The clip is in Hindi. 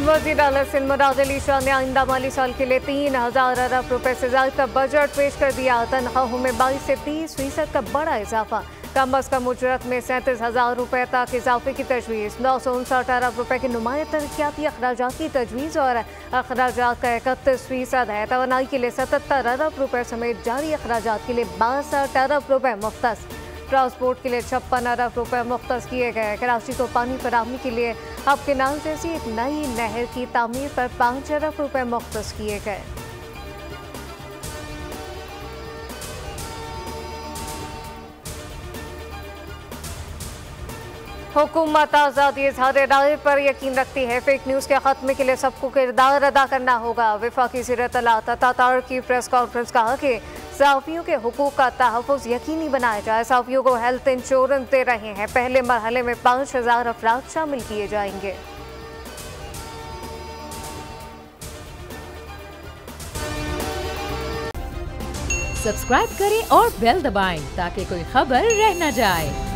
वज़ीर आला सिंध मुराद अली शाह ने आइंदा माली साल के लिए 3000 अरब रुपए से ज्यादा बजट पेश कर दिया। तनख्वाहों में 22 से 30% का बड़ा इजाफा। कम अज कम उजरत में 37,000 रुपए तक इजाफे की तजवीज़। 959 अरब रुपए के नुमाया तरक्याती अखराजात की तजवीज़ और अखराजात का 31% है। तवानाई के लिए 77 अरब रुपए समेत जारी अखराजात के लिए 62 अरब रुपए मुख्तस। ट्रांसपोर्ट के लिए 56 अरब रुपए मुख्तस किए गए। कराची को पानी फराहमी के लिए अब केनाल जैसी एक नई नहर की तामीर पर 5 अरब रुपए मुख्तस किए गए। हुकूमत आज़ादी इज़हार राय पर यकीन रखती है। फेक न्यूज़ के खात्मे के लिए सबको किरदार अदा करना होगा। वफाकी ज़ीर तलात तातार की प्रेस कॉन्फ्रेंस कहा कि सहाफ़ियों के हुकूक का तहफ़्फ़ुज़ यकीनी बनाया जाए। सहाफ़ियों को हेल्थ इंश्योरेंस दे रहे हैं। पहले मरहले में 5000 अफराद शामिल किए जाएंगे। सब्सक्राइब करें और बेल दबाएं ताकि कोई खबर रह न जाए।